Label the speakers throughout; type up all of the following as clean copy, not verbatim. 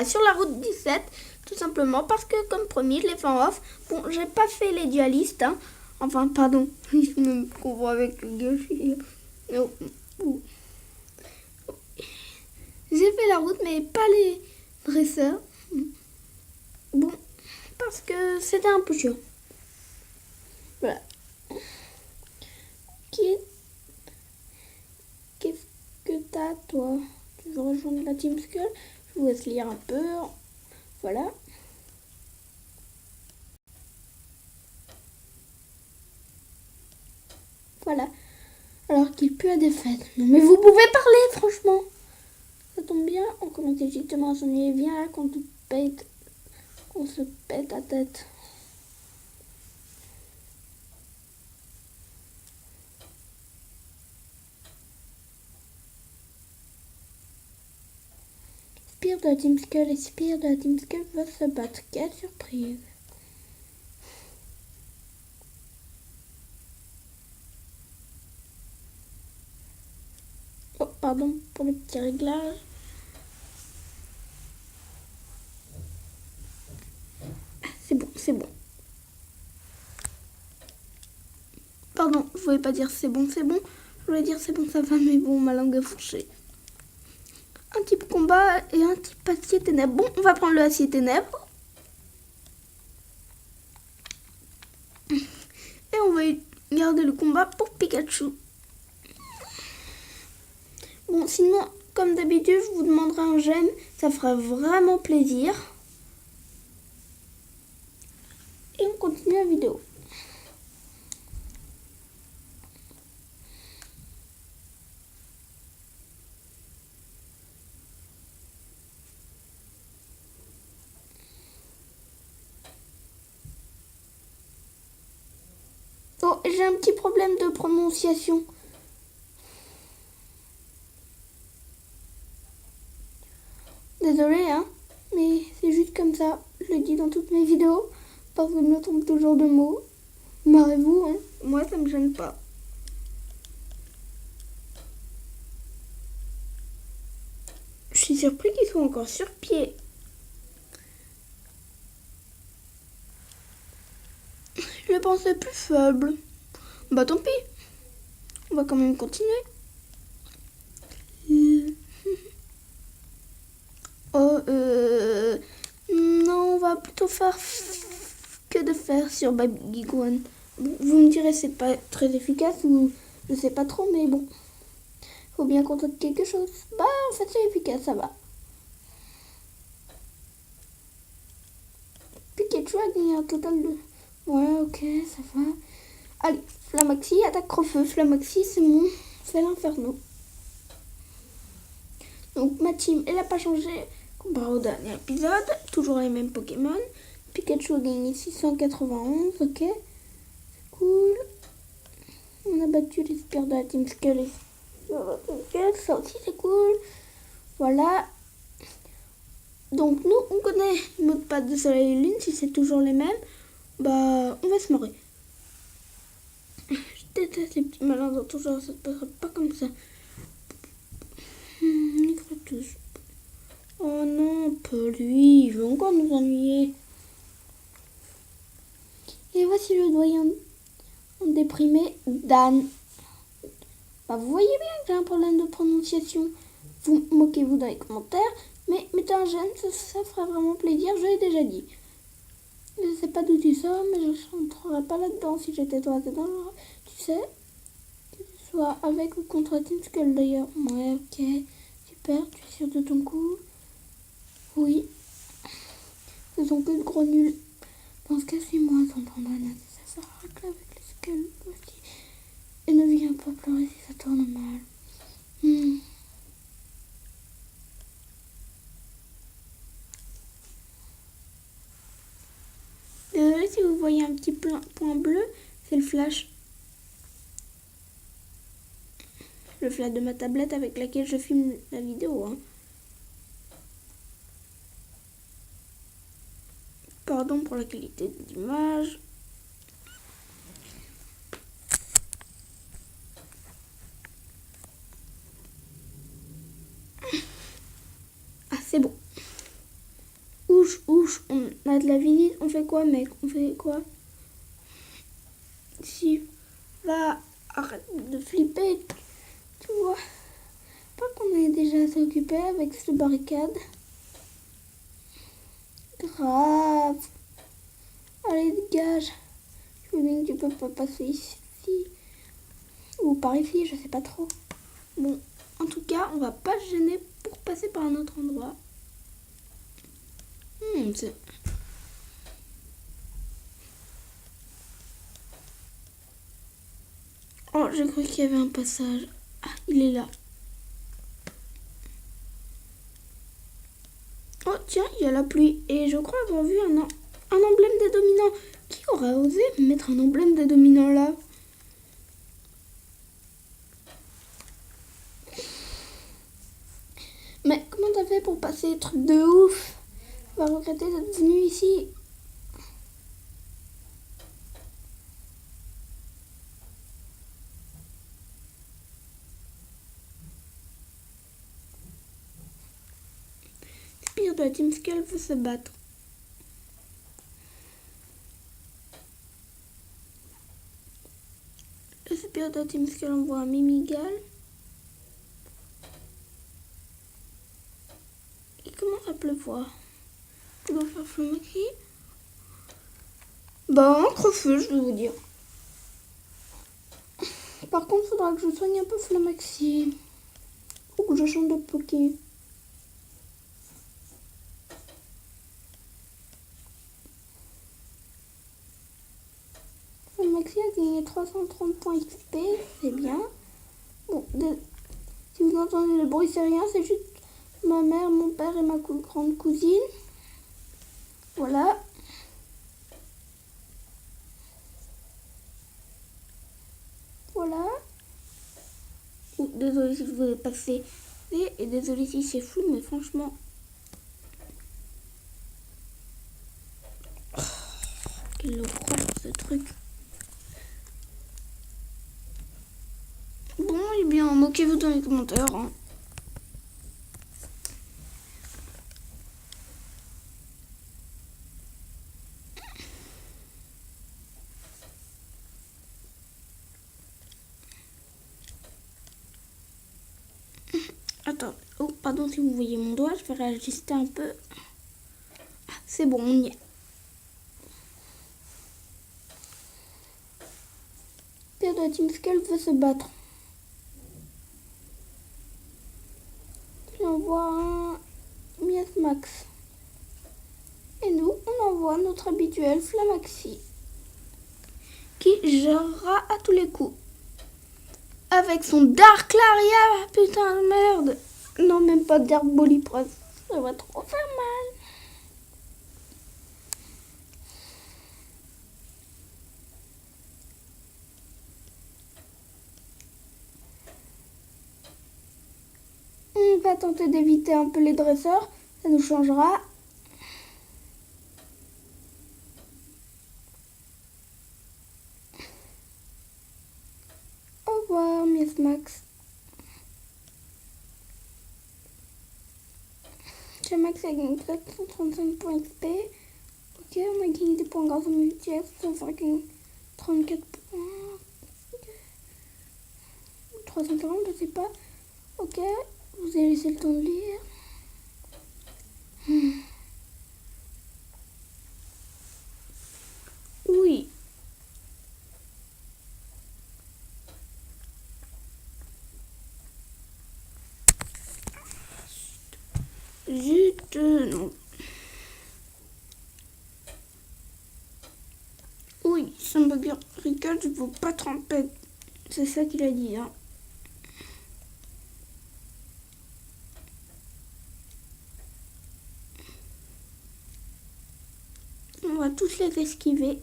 Speaker 1: Sur la route 17, tout simplement parce que, comme promis, je l'ai fait en off. Bon, j'ai pas fait les dualistes, hein. Enfin, pardon, je me confonds avec le gauche. Non. J'ai fait la route, mais pas les dresseurs. Bon, parce que c'était un peu chiant. Voilà. Qu'est-ce que t'as, toi? Tu veux rejoindre la Team Skull? Je vous laisse lire un peu. Voilà. Voilà. Alors qu'il pue à défaite. Non, mais vous pouvez parler, franchement. Ça tombe bien, on commence légitimement à s'ennuyer. Viens là qu'on se pète la tête. Spire de la Team Skull et Spire de la Team Skull va se battre. Quelle surprise. Oh, pardon pour le petit réglage. C'est bon, c'est bon. Pardon, je voulais pas dire c'est bon, c'est bon. Je voulais dire c'est bon, ça va, mais bon, ma langue est fourchée. Un type combat et un type acier ténèbres. Bon, on va prendre le acier ténèbres. Et on va garder le combat pour Pikachu. Bon, sinon, comme d'habitude, je vous demanderai un j'aime. Ça ferait vraiment plaisir. Et on continue la vidéo. Oh, j'ai un petit problème de prononciation. Désolée, hein, mais c'est juste comme ça. Je le dis dans toutes mes vidéos, parce que je me trompe toujours de mots. Marrez-vous, hein. Moi, ça me gêne pas. Je suis surpris qu'ils soient encore sur pied. Je le pensais plus faible. Bah tant pis. On va quand même continuer. Non, on va plutôt faire que de faire sur Baby Gwen. Vous me direz c'est pas très efficace ou je sais pas trop, mais bon. Faut bien qu'on tente quelque chose. Bah en fait c'est efficace, ça va. Pikachu a gagné un total de... Ouais, ok, ça va. Allez, Flamaxi, attaque creux-feu. Flamaxi, c'est mon... C'est l'inferno. Donc ma team, elle n'a pas changé comparé au dernier épisode. Toujours les mêmes Pokémon. Pikachu a gagné 691, ok. C'est cool. On a battu les spires de la Team Skull. Ça aussi c'est cool. Voilà. Donc nous, on connaît le mot de passe de Soleil et Lune. Si c'est toujours les mêmes, bah on va se marrer. Je déteste les petits malins dans tout genre, ça ne passera pas comme ça. Tous. Oh non, pas lui, il veut encore nous ennuyer. Et voici le doyen déprimé, Dan. Bah, vous voyez bien que j'ai un problème de prononciation. Vous moquez-vous dans les commentaires, mais mettez un j'aime, ça ferait vraiment plaisir, je l'ai déjà dit. Je sais pas d'où tu sors, mais je ne rentrerais pas là-dedans si j'étais toi, c'est dangereux. Tu sais, que tu sois avec ou contre Team Skull d'ailleurs. Ouais, ok, super, tu es sûr de ton coup? Oui. Ce sont que de gros nuls. Dans ce cas, suis-moi, tonton Donald. Ça s'arrête avec les skulls aussi. Et ne viens pas pleurer si ça tourne mal. Désolée si vous voyez un petit point bleu, c'est le flash. Le flash de ma tablette avec laquelle je filme la vidéo. Hein. Pardon pour la qualité d'image. Ah, c'est bon. ouch, on a de la visite. On fait quoi, mec? On fait quoi? Si, va, arrête de flipper. Tu vois pas qu'on est déjà assez occupé avec cette barricade? Grave. Allez, dégage. Je veux bien que tu peux pas passer ici. Ou par ici, je sais pas trop. Bon, en tout cas, on va pas se gêner pour passer par un autre endroit. Oh, j'ai cru qu'il y avait un passage. Ah, il est là. Oh, tiens, il y a la pluie. Et je crois avoir vu un emblème des dominants. Qui aurait osé mettre un emblème des dominants là? Mais comment t'as fait pour passer des trucs de ouf? Tu vas regretter d'être venu ici. Spire de la Team Skull veut se battre. Le Spire de la Team Skull envoie un Mimigal. Il commence à pleuvoir. Tu dois faire Flamaxi. Bah, un creux-feu, je vais vous dire. Par contre, il faudra que je soigne un peu Flamaxi. Ou que je change de Poké. Flamaxi a gagné 330 points XP, c'est bien. Bon, si vous entendez le bruit, c'est rien, c'est juste ma mère, mon père et ma grande cousine. Voilà. Voilà. Oh, désolé si je vous ai passé. Et désolé si c'est flou, mais franchement... Oh, quelle horreur ce truc. Bon, eh bien, moquez-vous dans les commentaires. Hein. Attends, oh, pardon si vous voyez mon doigt, je vais réajuster un peu. Ah, c'est bon, on y est. Pierre de la Team Skull veut se battre. Il envoie un Miasmax. Et nous, on envoie notre habituel Flamaxi. Qui gérera à tous les coups. Avec son Dark Laria, putain de merde. Non, même pas Dark Bolipress. Ça va trop faire mal. On va tenter d'éviter un peu les dresseurs. Ça nous changera. Au revoir, Miasmax. Max a gagné 435 points XP. Ok, on a gagné des points grâce au multi-F. Ça va gagner 34 points. Okay. 340, je sais pas. Ok, vous avez laissé le temps de lire. Oui. Zut, non. Oui, ça me va bien. Ricard, je ne veux pas tremper. C'est ça qu'il a dit, hein. On va tous les esquiver.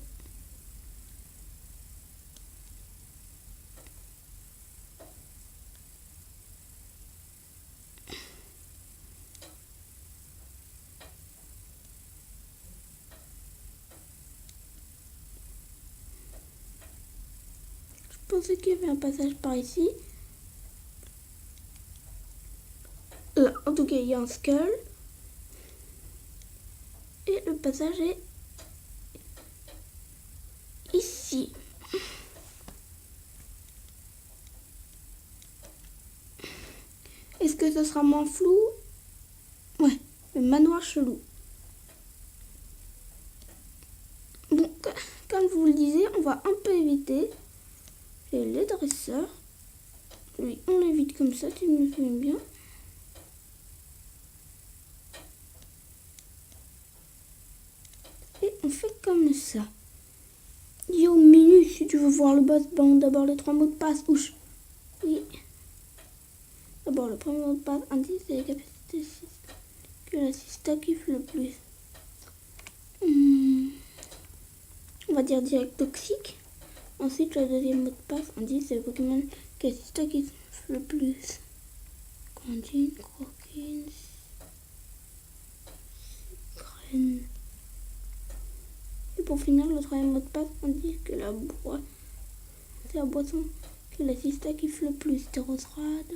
Speaker 1: Je pensais qu'il y avait un passage par ici. Là, en tout cas, il y a un skull. Et le passage est ici. Est-ce que ce sera moins flou? Ouais, le manoir chelou. Bon, comme je vous le disais, on va un peu éviter les dresseurs. Oui, on l'évite comme ça, si je me souviens bien. Et on fait comme ça. Yo, Minu, si tu veux voir le boss, bon, d'abord les 3 mots de passe. Ouch. Oui. D'abord, le premier mot de passe, indice et les capacités que l'assistant kiffe le plus. On va dire direct toxique. Ensuite, le deuxième mot de passe, indice, c'est le Pokémon que l'assistant kiffe le plus. Grandine, Croquine, Graine. Et pour finir, le troisième mot de passe, on dit que c'est la boisson que l'assistant kiffe le plus. Terrosrade.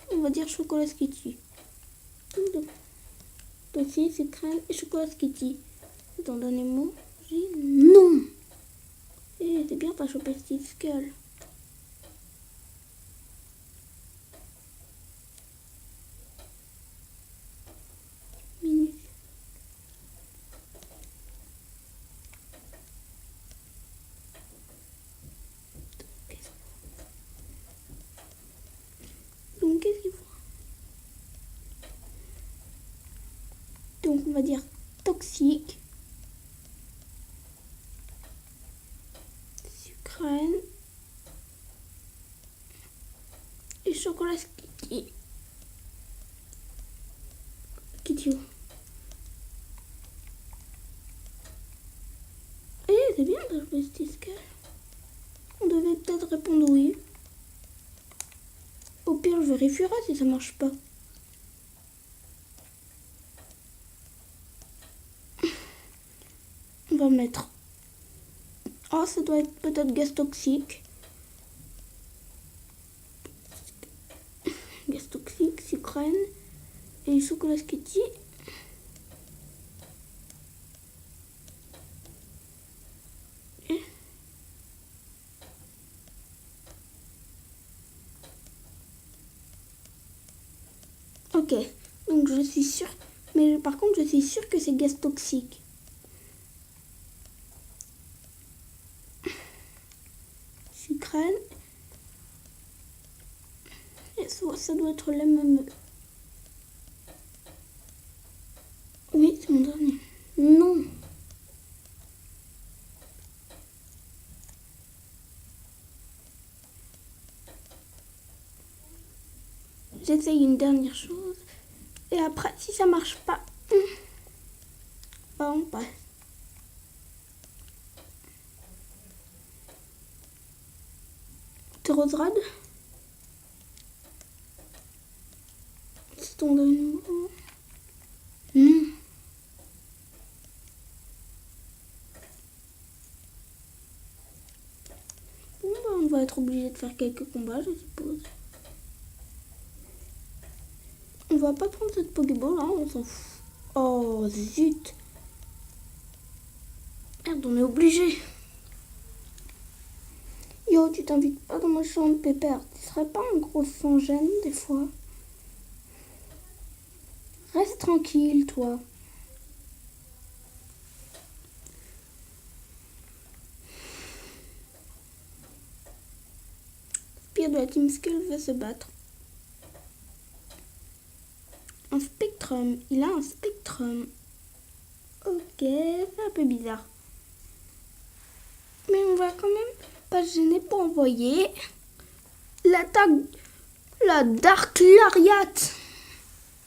Speaker 1: On va dire chocolat skitty. Aussi, c'est crème et chocolat skitty. Dans le dernier mot, j'ai non. Et c'est bien, t'as chopé Steel Skull. Minute. Donc, qu'est-ce qu'il faut? Donc, on va dire toxique. Sucrène. Et chocolat skitty. Kitty. Eh, c'est bien de jouer Steel Skull. On devait peut-être répondre oui. Au pire, je vérifierai si ça marche pas. On va mettre... Oh, ça doit être peut-être gaz toxique. Gaz toxique, sucrène et chocolat skitty. Ok, donc je suis sûre, mais par contre je suis sûre que c'est gaz toxique. Sucrène. Et ça doit être la même. Oui, c'est mon dernier. Non. J'essaye une dernière chose. Et après, si ça marche pas, bah on passe. Terrosrade. C'est ton dernier mot. Non. Bon, bah on va être obligé de faire quelques combats, je suppose. On va pas prendre cette Pokéball, hein, on s'en fout. Oh, zut. Merde, on est obligé. Yo, tu t'invites pas dans ma chambre, Pépère. Tu serais pas un gros sans gêne, des fois? Reste tranquille, toi. Spire de la Team Skull va se battre. Un Spectrum. Il a un Spectrum. Ok, c'est un peu bizarre. Mais on va quand même pas se gêner pour envoyer l'attaque, la Dark Lariat.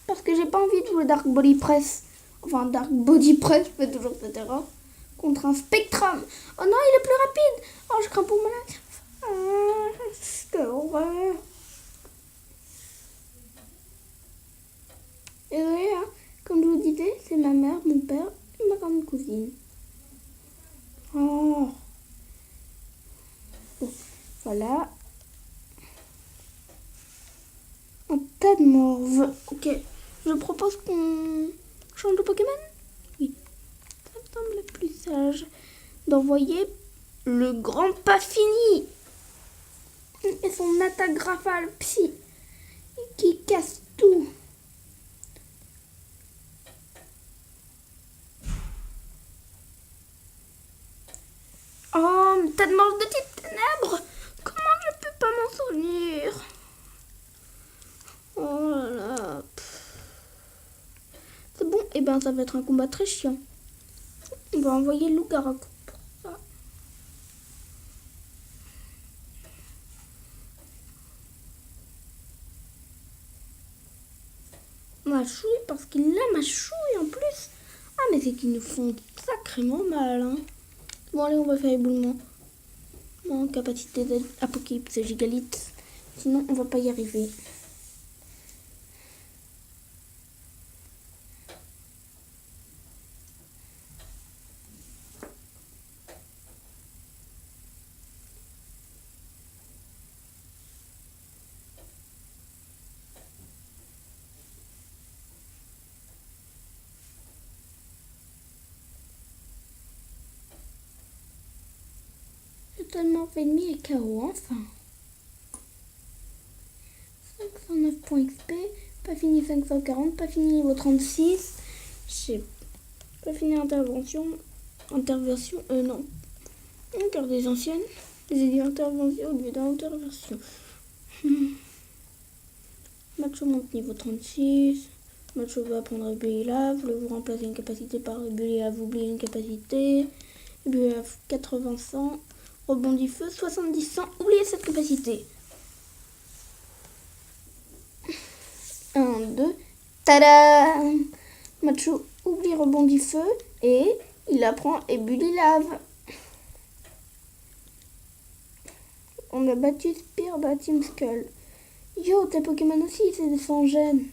Speaker 1: Parce que j'ai pas envie de jouer Dark Body Press. Enfin, Dark Body Press, je fais toujours cette erreur. Contre un Spectrum. Oh non, il est plus rapide. Oh, je crains pour mon life. Quelle horreur. Désolée, hein. Comme je vous disais, c'est ma mère, mon père et ma grande cousine. Oh. Bon, voilà. Un tas de morve. Ok, je propose qu'on change de Pokémon. semble plus sage d'envoyer le grand pas fini et son attaque rafale psy qui casse tout. Oh, tête manche de type ténèbres, comment je peux pas m'en souvenir? Oh là là. C'est bon, et ben ça va être un combat très chiant. On va envoyer Loup-Garou pour ça. Ma chouille, parce qu'il a ma chouille en plus. Ah, mais c'est qu'ils nous font sacrément mal, hein. Bon, allez, on va faire éboulement. Non, capacité d'apocalypse gigalite. Sinon, on va pas y arriver. Tellement ennemi et KO, enfin. 509 points XP, pas fini 540, pas fini niveau 36. J'ai pas fini intervention, non. Encore des anciennes. J'ai dit intervention au lieu d'intervention. Macho monte niveau 36. Macho va prendre Ébully Lave. Le vous remplacer une capacité par Ébully Lave, oubliez une capacité. Ébully Lave 80-100. Rebondit feu 70-100. Oubliez cette capacité. 1, 2. Tada! Macho oublie rebondit feu et il apprend Ébully Lave. On a battu Spire de la Team Skull. Yo, tes Pokémon aussi, c'est des sans-gêne.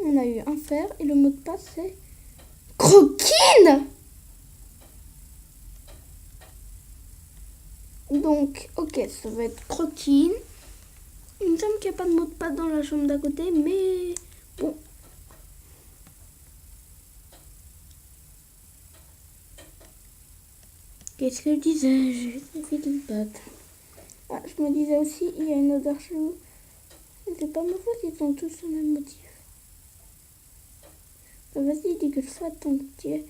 Speaker 1: On a eu un fer et le mot de passe c'est Croquine. Donc, ok, ça va être Croquine. Il me semble qu'il n'y a pas de mot de passe dans la chambre d'à côté, mais bon. Qu'est-ce que je disais? J'ai fait de battre. Ah, je me disais aussi, il y a une odeur chelou. C'est pas ma faute, ils sont tous le même motif. Bah, vas-y, dis que je sois ton petit.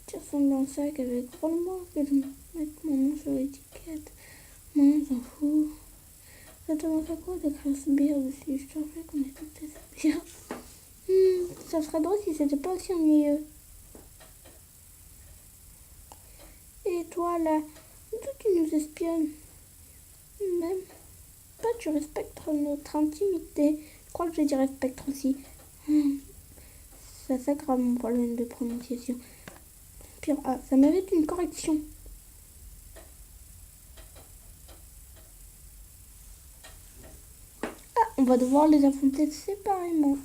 Speaker 1: Tu ressembles à un sac avec vraiment que je mette mon nom sur l'étiquette. Moi, on s'en fout. Ça te manque à quoi d'écrire Sbire dessus? Je te rappelle qu'on est toutes des Sbires. Ça serait drôle si c'était pas aussi ennuyeux. Et toi là, d'où tu nous espionnes? Même pas, tu respectes notre intimité. Je crois que je dirais spectre aussi. Ça s'aggrave mon problème de prononciation. Pire, ah, ça mérite une correction. Ah, on va devoir les affronter séparément.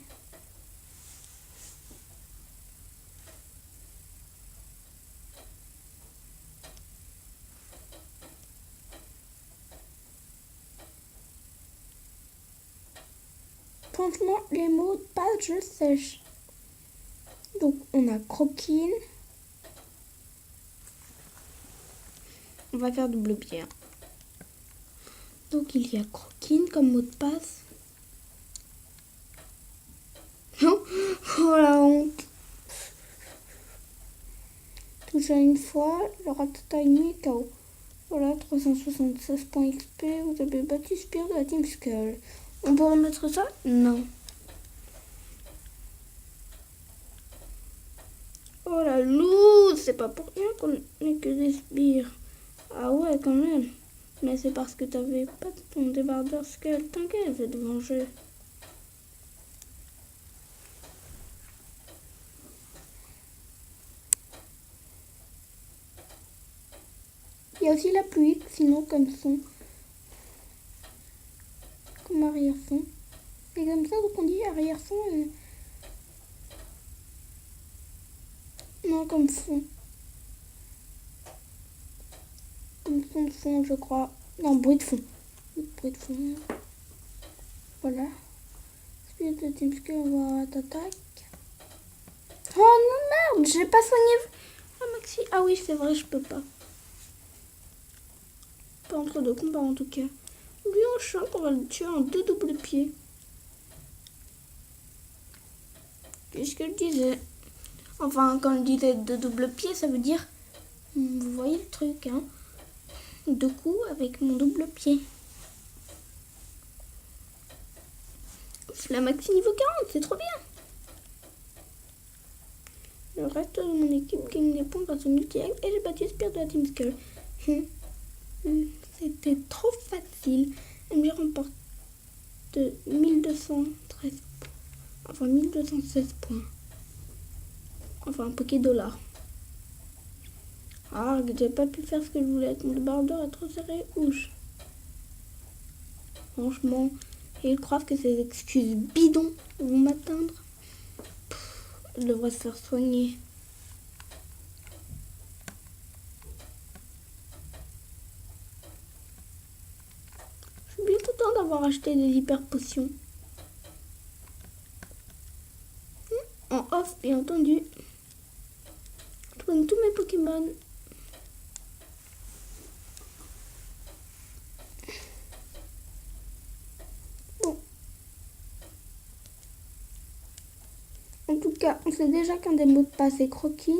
Speaker 1: Franchement, les mots de passe, je sèche. Donc, on a Croquine. On va faire double bière. Donc, il y a Croquine comme mot de passe. Non, oh la honte. Touché une fois, le ratata ennemi est KO. Voilà, 376 points XP. Vous avez battu Spire de la Team Skull. On peut remettre ça? Non. Oh la loose, c'est pas pour rien qu'on n'est que des sbires. Ah ouais, quand même. Mais c'est parce que t'avais pas ton débardeur Skull. T'inquiète, je vais te venger. Il y a aussi la pluie, sinon comme son. Comme arrière-son. C'est comme ça, donc on dit arrière-son. Non, comme fond. son de fond, je crois. Non, bruit de fond. Bruit de fond. Voilà. Spirit de TeamSkull, on va attaque. Oh non, merde, j'ai pas soigné. Ah, Maxi. Ah oui, c'est vrai, je peux pas. Pas entre deux combats en tout cas. Lui, on chope, on va le tuer en 2 doubles pieds. Qu'est-ce que je disais? Enfin, quand je disais 2 doubles pieds, ça veut dire... Vous voyez le truc, hein? 2 coups avec mon double pied. La maxi niveau 40, c'est trop bien. Le reste de mon équipe gagne des points grâce au multi-act et j'ai battu Spirit de la TeamSkull. C'était trop facile. Elle me remporte 1213 points. Enfin 1216 points. Enfin un poké dollar. Ah, j'ai pas pu faire ce que je voulais avec mon débardeur est trop serré. Ouch. Franchement, ils croient que ces excuses bidons vont m'atteindre. Je devrais se faire soigner. Je suis bien content d'avoir acheté des hyper potions. En off, bien entendu. Je soigne tous mes Pokémon. Bon. En tout cas, on sait déjà qu'un des mots de passe est croquine.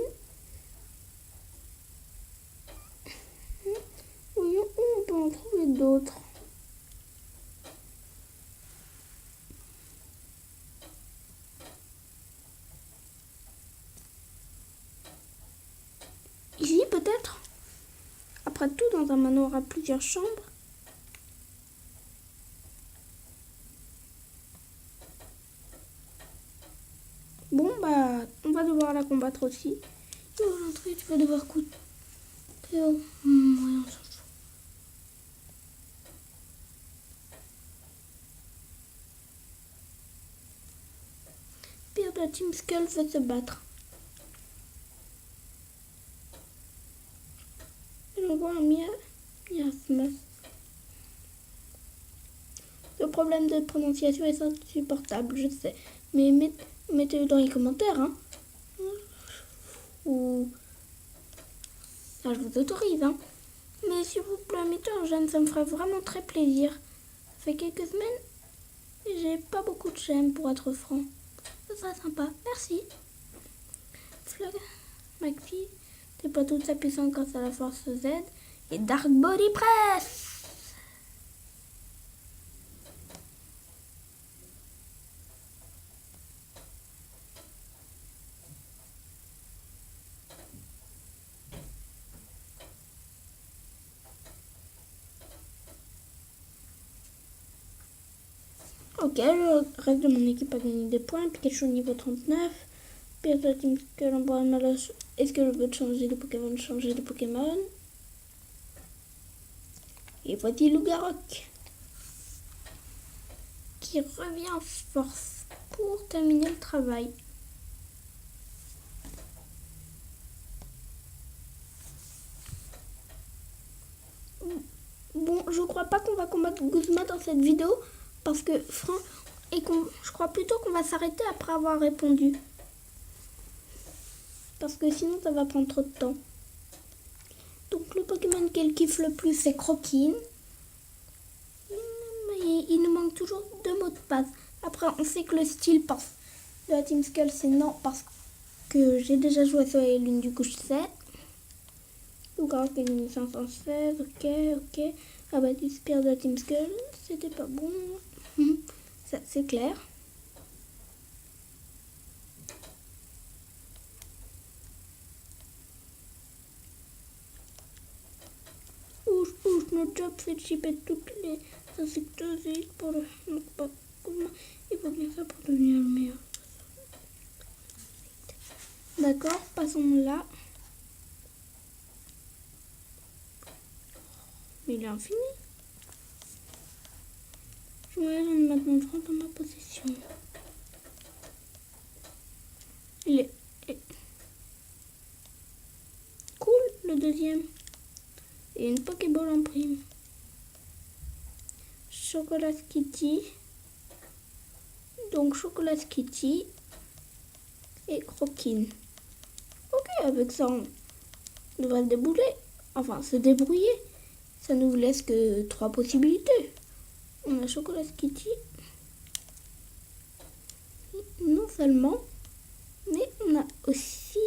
Speaker 1: Voyons où on peut en trouver d'autres. Ici, peut-être. Après tout, dans un manoir à plusieurs chambres. Bon, bah, on va devoir la combattre aussi. Tu vas rentrer, tu vas devoir coûter. Ouais, on s'en fout. Pierre de la TeamSkull veut se battre. J'envoie un miasme. Le problème de prononciation est insupportable, je sais. Mais mettez-le dans les commentaires, hein. Ou... Ça, je vous autorise, hein. Mais s'il vous plaît, mettez un j'aime, ça me ferait vraiment très plaisir. Ça fait quelques semaines et j'ai pas beaucoup de j'aime pour être franc. Ça serait sympa, merci. Slug, Maxi, t'es pas toute sa puissance grâce à la force Z et Dark Body Press. Ok, le reste de mon équipe a gagné des points. Pikachu niveau 39. Pierre de la TeamSkull en bois malus. Est-ce que je veux changer de Pokémon? Changer de Pokémon. Et voici Lougarok qui revient en force pour terminer le travail. Bon, je crois pas qu'on va combattre Guzma dans cette vidéo parce que je crois plutôt qu'on va s'arrêter après avoir répondu. Parce que sinon ça va prendre trop de temps. Donc le Pokémon qu'elle kiffe le plus c'est Croquine. Mais il nous manque toujours 2 mots de passe. Après on sait que le style de la TeamSkull c'est non parce que j'ai déjà joué sur les lunes du coup je sais. Donc alors qu'il y a 516, ok. Ah bah du Spirit de la TeamSkull, c'était pas bon. Ça c'est clair. Notre job c'est de chipper toutes les insectocides pour le Pokémon. Il faut bien ça pour devenir le meilleur. D'accord, passons là. Mais il est infini. J'en ai maintenant 30 dans ma possession. Il est cool le deuxième. et une Pokéball en prime. Chocolat Kitty. Donc Chocolat Kitty et Croquine. Ok, avec ça on devrait se débrouiller. Enfin, se débrouiller. Ça nous laisse que 3 possibilités. On a Chocolat Kitty. Non seulement, mais on a aussi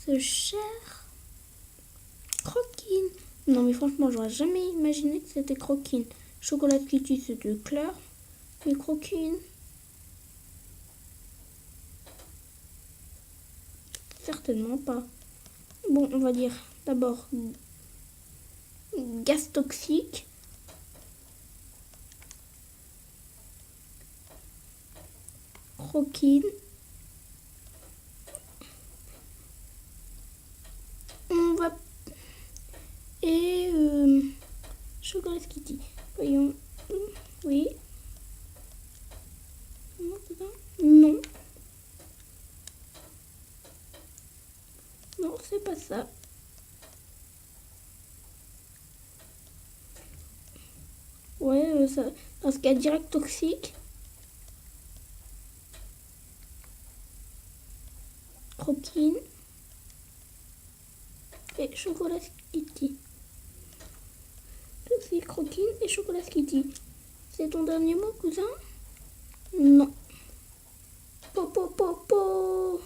Speaker 1: ce cher Croquine. Non mais franchement, j'aurais jamais imaginé que c'était Croquine. Chocolat Kitty, c'était clair. Mais Croquine, certainement pas. Bon, on va dire d'abord gaz toxique. Croquine. On va... Et Chocolat Kitty. Voyons. Oui. Non. Non, c'est pas ça. Ouais, ça, dans ce cas, direct toxique. Croquine. Et Chocolat Kitty. Toxique, Croquine et Chocolat Kitty. C'est ton dernier mot, cousin? Non. Po.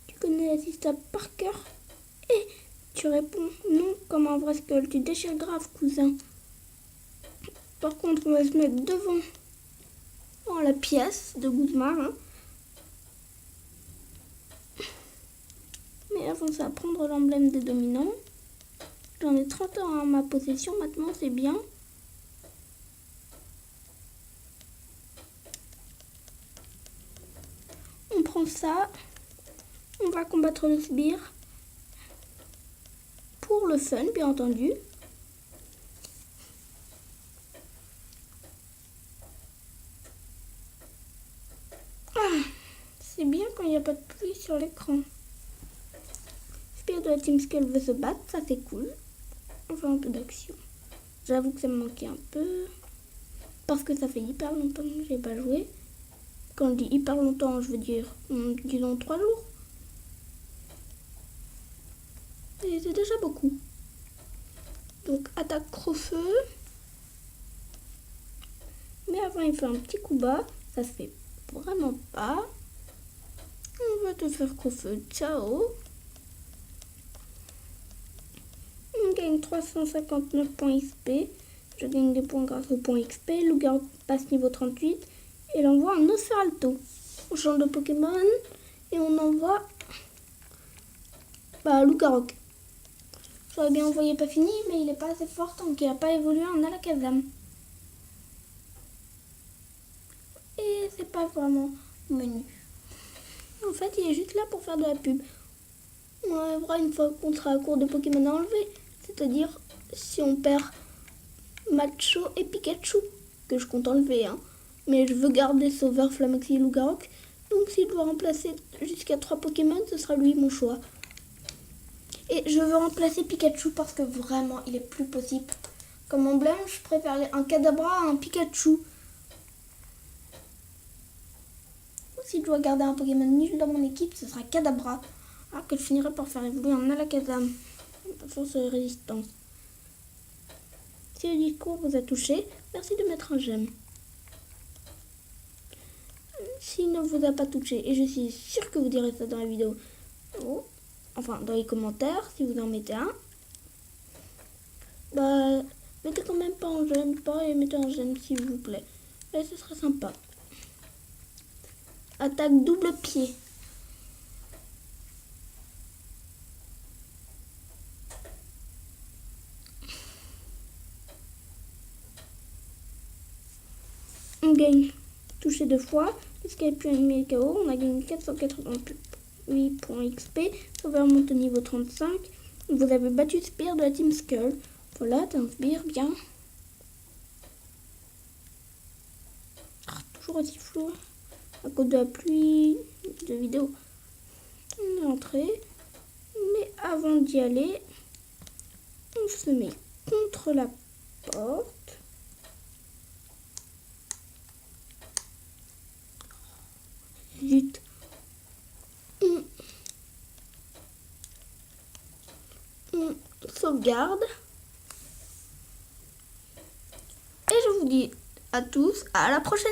Speaker 1: Tu connais la système par cœur? Et tu réponds non comme un vrai skull. Tu déchires grave, cousin. Par contre, on va se mettre devant dans la pièce de Guzmar. Hein. Mais avant ça, prendre l'emblème des dominants. J'en ai 30 ans en ma possession. Maintenant, c'est bien. On prend ça. On va combattre le sbire. Pour le fun, bien entendu. Ah, c'est bien quand il n'y a pas de pluie sur l'écran. Sbire de la Team Skull veut se battre, ça c'est cool. On fait un peu d'action. J'avoue que ça me manquait un peu. Parce que ça fait hyper longtemps que je n'ai pas joué. Quand je dis hyper longtemps, je veux dire, disons 3 jours. Et c'est déjà beaucoup. Donc attaque creux-feu. Mais avant il fait un petit coup bas. Ça se fait vraiment pas. On va te faire creux-feu. Ciao. On gagne 359 points XP. Je gagne des points grâce aux points XP. Loup-garou passe niveau 38. Et il envoie un Nosferalto. On change de Pokémon. Et on envoie Loup-garou. J'aurais bien envoyé pas fini, mais il n'est pas assez fort tant qu'il n'a pas évolué en Alakazam. Et c'est pas vraiment menu. En fait, il est juste là pour faire de la pub. On enlèvera une fois qu'on sera à court de Pokémon à enlever. C'est-à-dire si on perd Macho et Pikachu, que je compte enlever. Hein. Mais je veux garder Sauveur, Flamaxi et Loup-garou. Donc s'il doit remplacer jusqu'à 3 Pokémon, ce sera lui mon choix. Et je veux remplacer Pikachu parce que vraiment, il est plus possible. Comme emblème, je préfère un Kadabra à un Pikachu. Ou si je dois garder un Pokémon nul dans mon équipe, ce sera Kadabra. Alors que je finirai par faire évoluer en Alakazam. Force de résistance. Si le discours vous a touché, merci de mettre un j'aime. S'il ne vous a pas touché, et je suis sûre que vous direz ça dans la vidéo, enfin dans les commentaires, si vous en mettez un, mettez quand même pas en j'aime, et mettez un j'aime s'il vous plaît. Et ce serait sympa. Attaque double pied. On gagne touché 2 fois. Escape puis animé KO. On a gagné 488 points XP. Sauveur monte au niveau 35. Vous avez battu Sbire de la Team Skull. Voilà, t'as un Sbire bien. Toujours aussi flou. À cause de la pluie de vidéo. On est entré. Mais avant d'y aller, On se met contre la porte. Zut. On sauvegarde. Et je vous dis à tous, à la prochaine.